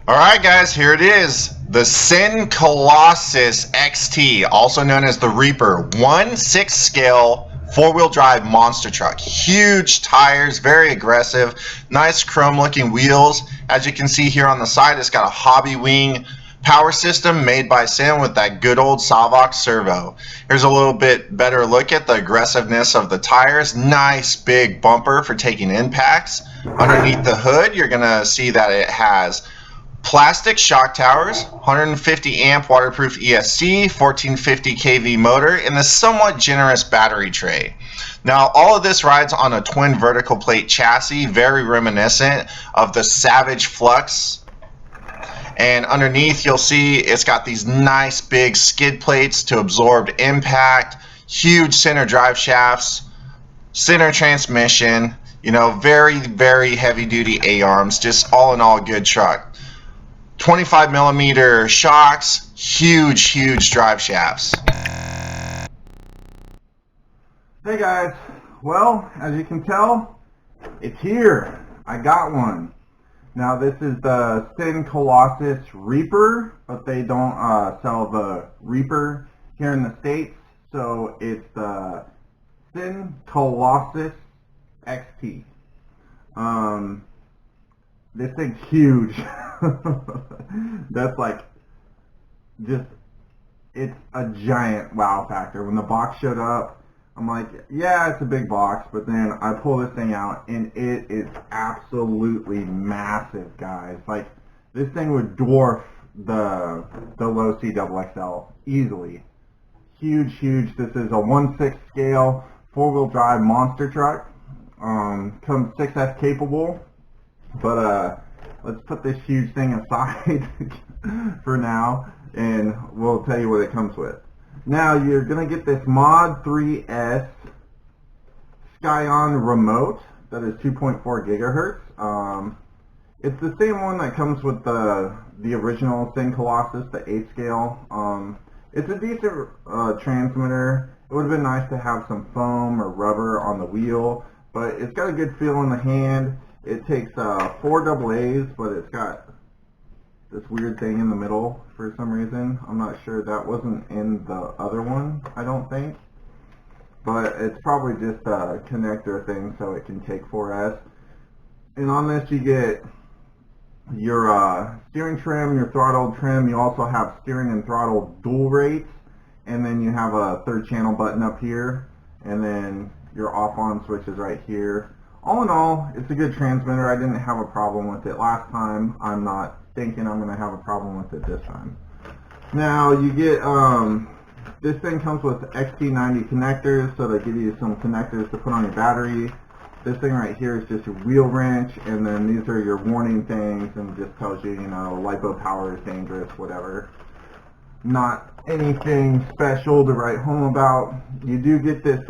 Alright guys, here it is. The CEN Colossus XT, also known as the Reeper. 1/6 scale, 4-wheel drive monster truck. Huge tires, very aggressive, nice chrome looking wheels. As you can see here on the side, it's got a hobby wing power system made by CEN with that good old Savox servo. Here's a little bit better look at the aggressiveness of the tires. Nice big bumper for taking impacts. Underneath the hood, you're going to see that it has plastic shock towers, 150 amp waterproof ESC, 1450 kV motor, and the somewhat generous battery tray. Now all of this rides on a twin vertical plate chassis, very reminiscent of the Savage Flux. And underneath you'll see it's got these nice big skid plates to absorb impact, huge center drive shafts, center transmission, very heavy duty A-arms, just all in all a good truck. 25 millimeter shocks, huge drive shafts. Hey guys, well, as you can tell, it's here. I got one. Now this is the CEN Colossus Reeper, but they don't sell the Reaper here in the States, so it's the CEN Colossus XT. This thing's huge. That's like, it's a giant wow factor. When the box showed up, I'm like, yeah, it's a big box, but then I pull this thing out and it is absolutely massive, guys. Like, this thing would dwarf the low C XXL easily. Huge. This is a 1/6 scale 4-wheel drive monster truck. Comes 6S capable, but let's put this huge thing aside for now, and we'll tell you what it comes with. Now, you're going to get this Mod 3S Scion remote that is 2.4 gigahertz. It's the same one that comes with the original CEN Colossus, the 8 scale. It's a decent transmitter. It would have been nice to have some foam or rubber on the wheel, but it's got a good feel in the hand. It takes 4 AA's, but it's got this weird thing in the middle for some reason. I'm not sure. That wasn't in the other one, I don't think. But it's probably just a connector thing so it can take 4S. And on this you get your steering trim, your throttle trim. You also have steering and throttle dual rates. And then you have a 3rd channel button up here. And then your off-on switch is right here. All in all, it's a good transmitter. I didn't have a problem with it last time. I'm not thinking I'm going to have a problem with it this time. Now, you get, this thing comes with XT90 connectors, so they give you some connectors to put on your battery. This thing right here is just your wheel wrench, and then these are your warning things, and it just tells you, LiPo power is dangerous, whatever. Not anything special to write home about. You do get this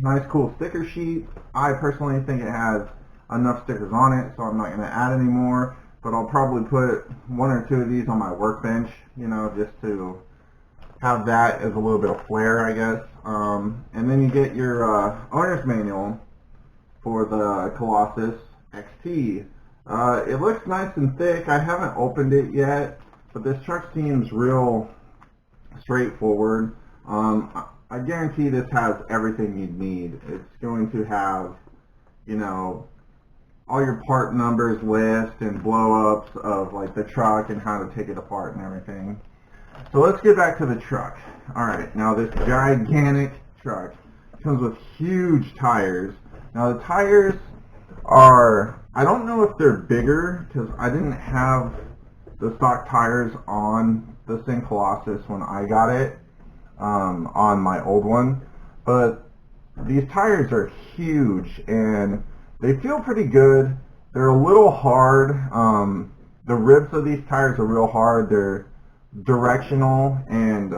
nice cool sticker sheet. I personally think it has enough stickers on it, so I'm not going to add any more, but I'll probably put 1 or 2 of these on my workbench, just to have that as a little bit of flair, I guess. And then you get your owner's manual for the Colossus XT. It looks nice and thick. I haven't opened it yet, but this truck seems real straightforward. I guarantee this has everything you'd need. It's going to have, all your part numbers list and blow-ups of like the truck and how to take it apart and everything. So let's get back to the truck. Alright, now this gigantic truck comes with huge tires. Now the tires are, I don't know if they're bigger because I didn't have the stock tires on the CEN Colossus when I got it, on my old one, but these tires are huge and they feel pretty good. They're a little hard. The ribs of these tires are real hard. They're directional, and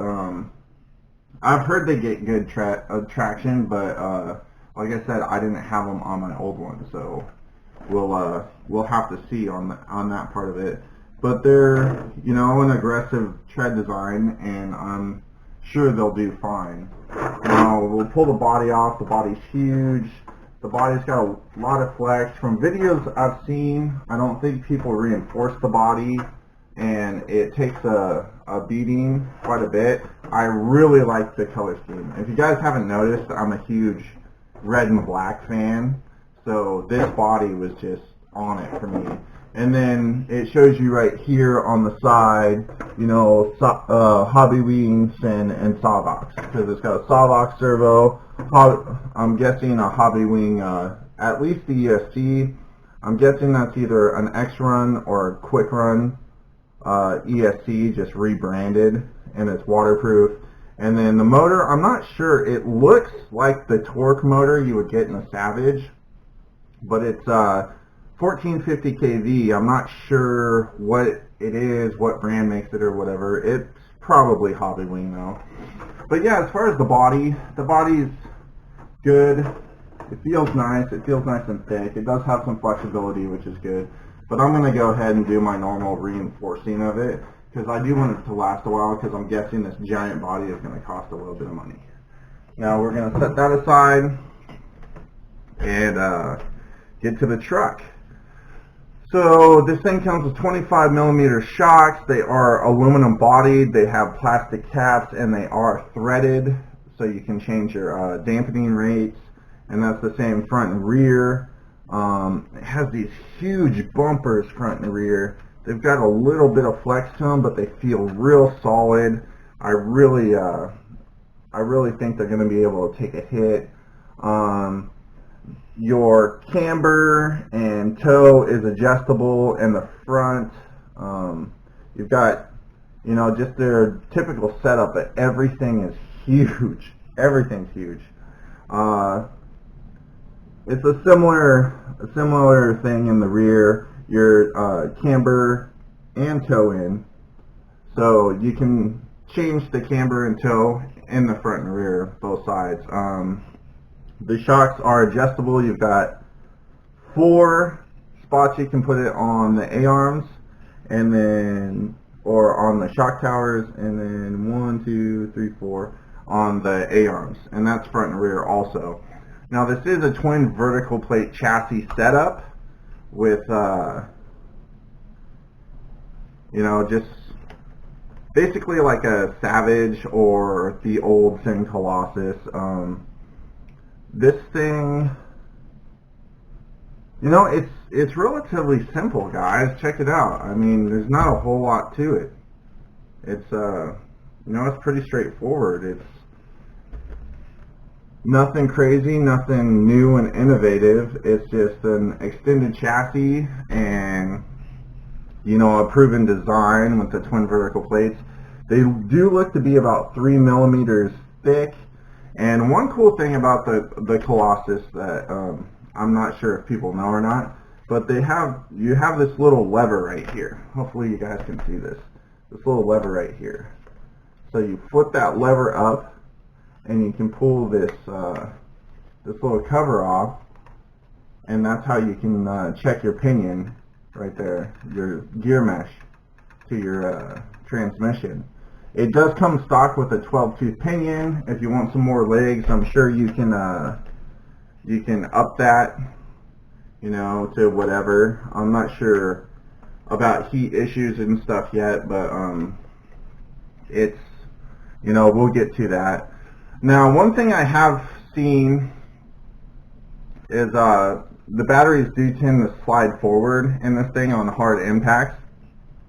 I've heard they get good traction, but like I said, I didn't have them on my old one, so we'll have to see on that part of it. But they're, an aggressive tread design, and I'm sure they'll do fine. Now, we'll pull the body off. The body's huge. The body's got a lot of flex. From videos I've seen, I don't think people reinforce the body and it takes a beating quite a bit. I really like the color scheme. If you guys haven't noticed, I'm a huge red and black fan, so this body was just on it for me. And then it shows you right here on the side, you know, Hobby Wings and Sawbox, because it's got a Sawbox servo. I'm guessing a Hobby Wing, at least the ESC. I'm guessing that's either an X-Run or a Quick Run ESC, just rebranded, and it's waterproof. And then the motor, I'm not sure. It looks like the torque motor you would get in a Savage, but it's 1450 kV. I'm not sure what it is, what brand makes it or whatever. It's probably Hobby Wing though. But yeah, as far as the body's good. It feels nice. It feels nice and thick. It does have some flexibility, which is good. But I'm going to go ahead and do my normal reinforcing of it, because I do want it to last a while, because I'm guessing this giant body is going to cost a little bit of money. Now we're going to set that aside and get to the truck. So this thing comes with 25 millimeter shocks. They are aluminum bodied. They have plastic caps, and they are threaded, so you can change your dampening rates. And that's the same front and rear. It has these huge bumpers front and rear. They've got a little bit of flex to them, but they feel real solid. I really think they're going to be able to take a hit. Your camber and toe is adjustable in the front. You've got, you know, just their typical setup, but everything is huge. Everything's huge. It's a similar thing in the rear. Your camber and toe in, so you can change the camber and toe in the front and rear, both sides. The shocks are adjustable. You've got 4 spots you can put it on the A-arms, and then, or on the shock towers, and then 1, 2, 3, 4 on the A-arms, and that's front and rear also. Now this is a twin vertical plate chassis setup with, you know, just basically like a Savage or the old CEN Colossus. This thing, you know, it's relatively simple, guys. Check it out. I mean, there's not a whole lot to it. It's you know, it's pretty straightforward. It's nothing crazy, nothing new and innovative. It's just an extended chassis and, you know, a proven design with the twin vertical plates. They do look to be about 3 millimeters thick. And one cool thing about the Colossus that I'm not sure if people know or not, but you have this little lever right here. Hopefully you guys can see this little lever right here. So you flip that lever up, and you can pull this little cover off, and that's how you can check your pinion right there, your gear mesh to your transmission. It does come stock with a 12-tooth pinion. If you want some more legs, I'm sure you can up that, you know, to whatever. I'm not sure about heat issues and stuff yet, but it's, you know, we'll get to that. Now, one thing I have seen is the batteries do tend to slide forward in this thing on hard impacts,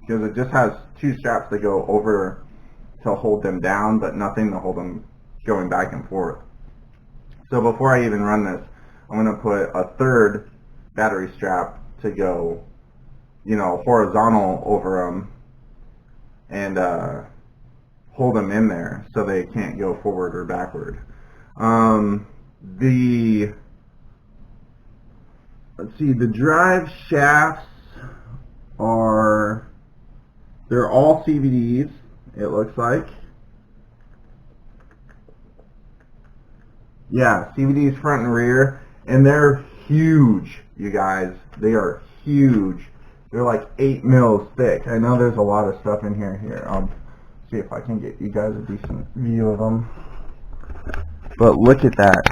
because it just has 2 straps that go over to hold them down, but nothing to hold them going back and forth. So before I even run this, I'm going to put a 3rd battery strap to go, you know, horizontal over them and hold them in there so they can't go forward or backward. Let's see, the drive shafts they're all CVDs, it looks like. Yeah, CVDs front and rear, and they're huge, you guys. They are huge. They're like 8 mils thick. I know there's a lot of stuff in here. I'll see if I can get you guys a decent view of them. But look at that.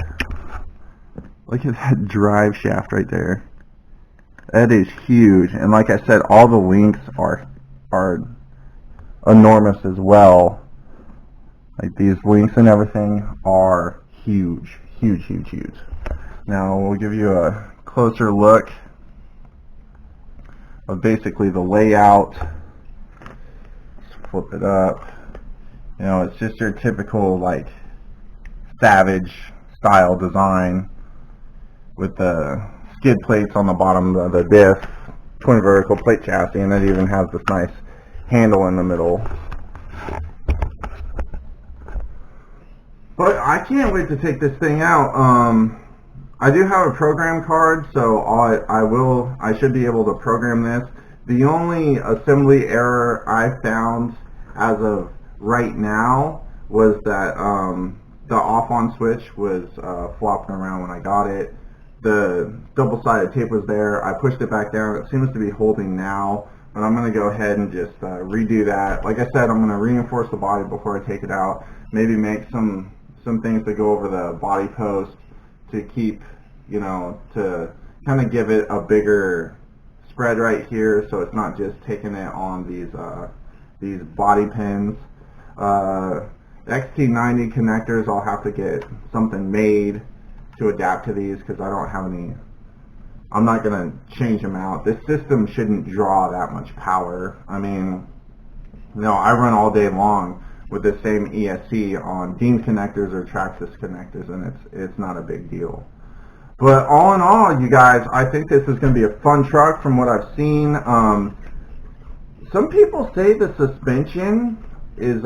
Look at that drive shaft right there. That is huge. And like I said, all the links are are enormous as well. Like these links and everything are huge, huge, huge, huge. Now we'll give you a closer look of basically the layout. Let's flip it up. You know, it's just your typical like Savage style design with the skid plates on the bottom of the diff, twin vertical plate chassis, and it even has this nice handle in the middle. But I can't wait to take this thing out. I do have a program card, so I should be able to program this. The only assembly error I found as of right now was that the off-on switch was flopping around when I got it. The double-sided tape was there. I pushed it back down. It seems to be holding now, but I'm going to go ahead and just redo that. Like I said, I'm going to reinforce the body before I take it out. Maybe make some things to go over the body post to keep, you know, to kind of give it a bigger spread right here, so it's not just taking it on these body pins. XT90 connectors, I'll have to get something made to adapt to these because I don't have any. I'm not going to change them out. This system shouldn't draw that much power. I mean, you know, I run all day long with the same ESC on Dean connectors or Traxxas connectors, and it's not a big deal. But all in all, you guys, I think this is going to be a fun truck from what I've seen. Some people say the suspension is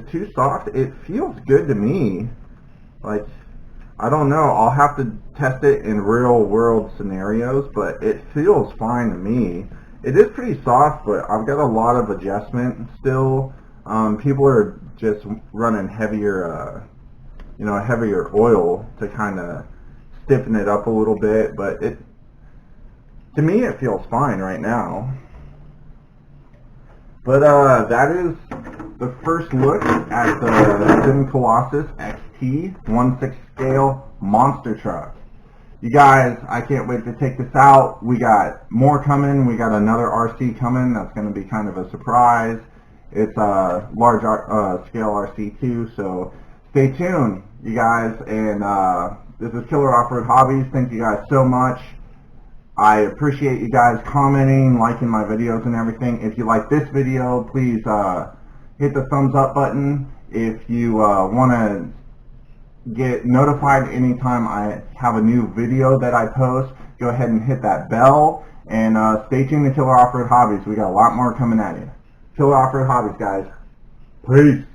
too soft. It feels good to me. Like, I don't know. I'll have to test it in real world scenarios, but it feels fine to me. It is pretty soft, but I've got a lot of adjustment still. People are just running heavier, you know, heavier oil to kind of stiffen it up a little bit, but to me it feels fine right now. But that is the first look at the CEN Colossus XT 1/6 scale monster truck. You guys, I can't wait to take this out. We got more coming. We got another RC coming. That's going to be kind of a surprise. It's a large scale RC too, so stay tuned, you guys. And this is Killer Off-Road Hobbies. Thank you guys so much. I appreciate you guys commenting, liking my videos and everything. If you like this video, please hit the thumbs up button. If you want to get notified anytime I have a new video that I post, go ahead and hit that bell. And stay tuned to Killer Off-Road Hobbies. We got a lot more coming at you. Killer Off-Road Hobbies, guys. Peace.